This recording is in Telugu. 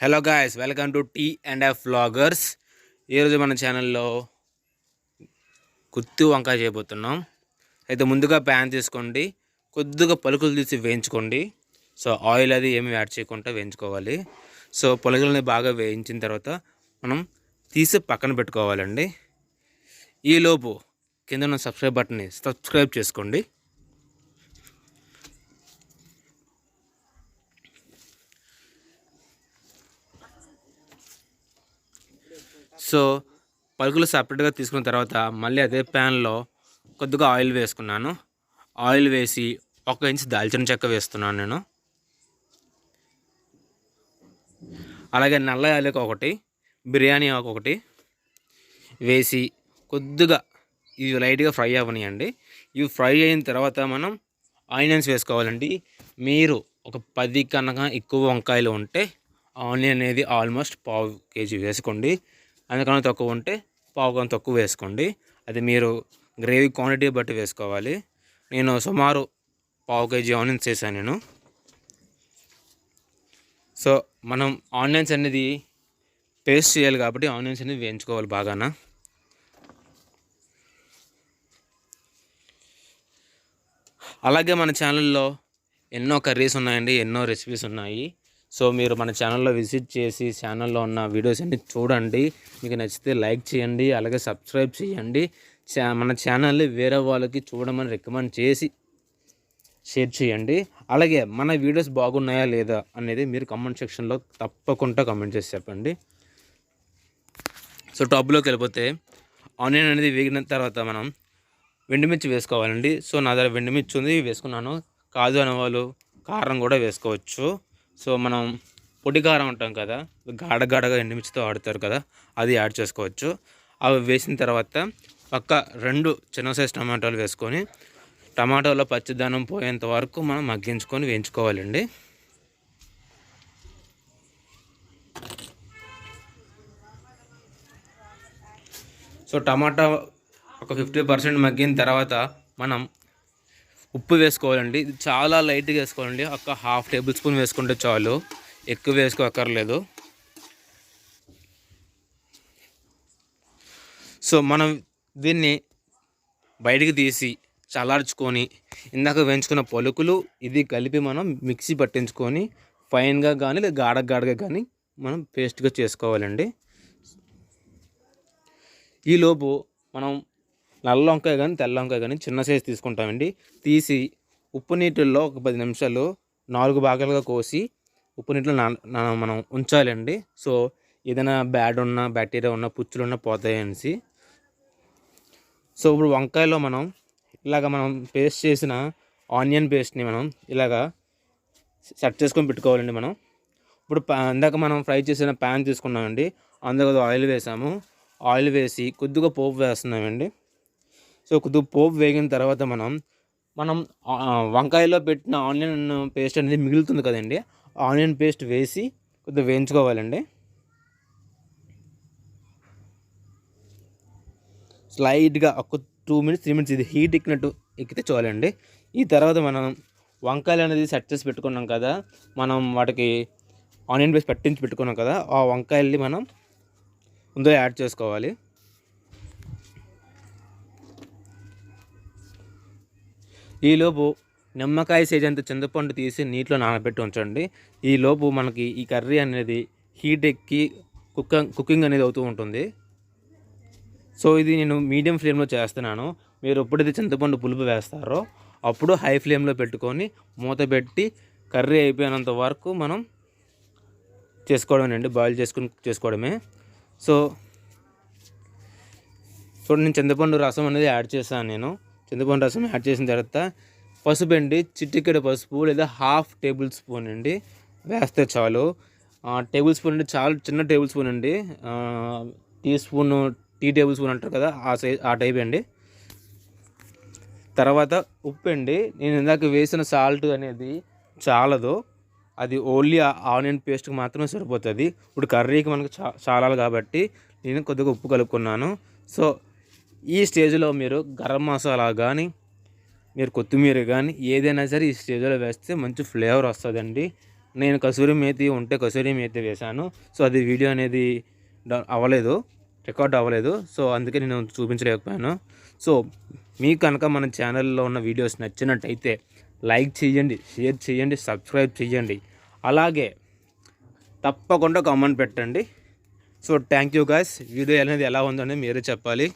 Hello guys, welcome to T and F vloggers. ఈరోజు మన ఛానల్లో గుత్తి వంకాయ చేయబోతున్నాం. అయితే ముందుగా ప్యాన్ తీసుకోండి, కొద్దిగా పలుకులు తీసి వేయించుకోండి. సో ఆయిల్ అది ఏమి యాడ్ చేయకుండా వేయించుకోవాలి. సో పలుకులని బాగా వేయించిన తర్వాత మనం తీసి పక్కన పెట్టుకోవాలండి. ఈలోపు కింద ఉన్న సబ్స్క్రైబ్ బటన్ని సబ్స్క్రైబ్ చేసుకోండి. సో పలుకులు సపరేట్గా తీసుకున్న తర్వాత మళ్ళీ అదే ప్యాన్లో కొద్దిగా ఆయిల్ వేసుకున్నాను. ఆయిల్ వేసి 1 ఇంచ్ దాల్చిన చెక్క వేస్తున్నాను నేను. అలాగే నల్ల యాలక ఒకటి, బిర్యానీ ఆకు ఒకటి వేసి కొద్దిగా ఇవి లైట్గా ఫ్రై అవ్వనియండి. ఇవి ఫ్రై అయిన తర్వాత మనం ఆనియన్స్ వేసుకోవాలండి. మీరు ఒక 10 కన్నా ఎక్కువ వంకాయలు ఉంటే ఆనియన్ అనేది ఆల్మోస్ట్ 1/2 kg వేసుకోండి. అందుకన్నా తక్కువ ఉంటే 1/4 తక్కువ వేసుకోండి. అది మీరు గ్రేవీ క్వాంటిటీ బట్టి వేసుకోవాలి. నేను సుమారు 1/2 kg ఆనియన్స్ వేసాను నేను. సో మనం ఆనియన్స్ అనేది పేస్ట్ చేయాలి కాబట్టి ఆనియన్స్ అనేది వేయించుకోవాలి బాగానా. అలాగే మన ఛానల్లో ఎన్నో కర్రీస్ ఉన్నాయండి, ఎన్నో రెసిపీస్ ఉన్నాయి. సో మీరు మన ఛానల్లో విజిట్ చేసి ఛానల్లో ఉన్న వీడియోస్ అన్ని చూడండి. మీకు నచ్చితే లైక్ చేయండి, అలాగే సబ్స్క్రైబ్ చేయండి. మన ఛానల్ని వేరే వాళ్ళకి చూడమని రికమెండ్ చేసి షేర్ చేయండి. అలాగే మన వీడియోస్ బాగున్నాయా లేదా అనేది మీరు కామెంట్ సెక్షన్లో తప్పకుండా కామెంట్ చేసి చెప్పండి. సో టాప్లోకి వెళ్ళిపోతే ఆనియన్ అనేది వేగిన తర్వాత మనం వెండిమిర్చి వేసుకోవాలండి. సో నా దగ్గర వెండిమిర్చి ఉంది, వేసుకున్నాను. కాజు అనేవాళ్ళు కారం కూడా వేసుకోవచ్చు. సో మనం పొడి కారం అంటాం కదా, గాఢగా ఎండుమిర్చితో ఆడుతారు కదా, అది యాడ్ చేసుకోవచ్చు. అవి వేసిన తర్వాత పక్క 2 చిన్న సైజ్ టమాటాలు వేసుకొని టమాటాలో పచ్చిదనం పోయేంత వరకు మనం మగ్గించుకొని వేయించుకోవాలండి. సో టమాటా ఒక 50% మగ్గిన తర్వాత మనం ఉప్పు వేసుకోవాలండి. ఇది చాలా లైట్గా వేసుకోవాలండి. ఒక 1/2 టేబుల్ స్పూన్ వేసుకుంటే చాలు, ఎక్కువ వేసుకోక్కర్లేదు. సో మనం దీన్ని బయటికి తీసి చల్లార్చుకొని ఇందాక వేయించుకున్న పలుకులు ఇది కలిపి మనం మిక్సీ పట్టించుకొని ఫైన్గా కానీ లేదా గాఢగా కానీ మనం పేస్ట్గా చేసుకోవాలండి. ఈలోపు మనం నల్ల వంకాయ కానీ తెల్ల వంకాయ కానీ చిన్న సైజు తీసుకుంటామండి. తీసి ఉప్పు నీటిల్లో ఒక 10 నిమిషాలు 4 భాగాలుగా కోసి ఉప్పు నీటిలో మనం ఉంచాలండి. సో ఏదైనా బ్యాక్టీరియా ఉన్న పుచ్చులు ఉన్న పోతాయి అనేసి. సో ఇప్పుడు వంకాయలో మనం మనం పేస్ట్ చేసిన ఆనియన్ పేస్ట్ని మనం ఇలాగా సెట్ చేసుకొని పెట్టుకోవాలండి. మనం ఇప్పుడు ఇందాక మనం ఫ్రై చేసిన ప్యాన్ తీసుకున్నామండి, అందులో ఆయిల్ వేసాము. ఆయిల్ వేసి కొద్దిగా పోపు వేస్తున్నామండి. సో కొద్దిగా పోపు వేగిన తర్వాత మనం వంకాయలో పెట్టిన ఆనియన్ పేస్ట్ అనేది మిగులుతుంది కదండి, ఆనియన్ పేస్ట్ వేసి కొద్దిగా వేయించుకోవాలండి. స్లైట్గా ఒక 2 minutes 3 minutes ఇది హీట్ ఎక్కితే చాలండి. ఈ తర్వాత మనం వంకాయలు అనేది సెట్ చేసి పెట్టుకున్నాం కదా, మనం వాటికి ఆనియన్ పేస్ట్ పట్టించి పెట్టుకున్నాం కదా, ఆ వంకాయల్ని మనం ముందుగా యాడ్ చేసుకోవాలి. ఈలోపు నిమ్మకాయ సైజ్ అంత చింతపండు తీసి నీటిలో నానబెట్టి ఉంచండి. ఈలోపు మనకి ఈ కర్రీ అనేది హీట్ ఎక్కి కుకింగ్ అనేది అవుతూ ఉంటుంది. సో ఇది నేను మీడియం ఫ్లేమ్లో చేస్తున్నాను. మీరు ఎప్పుడైతే చింతపండు పులుపు వేస్తారో అప్పుడు హై ఫ్లేమ్లో పెట్టుకొని మూత పెట్టి కర్రీ అయిపోయినంత వరకు మనం చేసుకోవడమేనండి, బాయిల్ చేసుకోవడమే. సో నేను చింతపండు రసం అనేది యాడ్ చేశాను. చింతపండు రసం యాడ్ చేసిన తర్వాత పసుపు అండి, చిటికెడు పసుపు లేదా 1/2 టేబుల్ స్పూన్ అండి వేస్తే చాలు. టేబుల్ స్పూన్ అంటే చాలా చిన్న టేబుల్ స్పూన్ అండి, టీ టేబుల్ స్పూన్ అంటారు కదా, ఆ టైప్ అండి. తర్వాత ఉప్పు అండి, నేను ఇందాక వేసిన సాల్ట్ అనేది చాలదు, అది ఓన్లీ ఆనియన్ పేస్ట్కి మాత్రమే సరిపోతుంది. ఇప్పుడు కర్రీకి మనకు చాలాలి కాబట్టి నేను కొద్దిగా ఉప్పు కలుపుకున్నాను. సో ఈ స్టేజ్లో మీరు గరం మసాలా కానీ మీరు కొత్తిమీర కానీ ఏదైనా సరే ఈ స్టేజ్లో వేస్తే మంచి ఫ్లేవర్ వస్తుందండి. నేను కసూరి మేతి ఉంటే కసూరి మేతి వేశాను. సో అది వీడియో అనేది అవ్వలేదు, రికార్డ్ అవ్వలేదు. సో అందుకే నేను చూపించలేకపోయాను. సో మీకు కనుక మన ఛానల్లో ఉన్న వీడియోస్ నచ్చినట్టయితే లైక్ చేయండి, షేర్ చేయండి, సబ్స్క్రైబ్ చేయండి. అలాగే తప్పకుండా కామెంట్ పెట్టండి. So thank you guys. Video అనేది ఎలా ఉందనేది మీరే చెప్పాలి.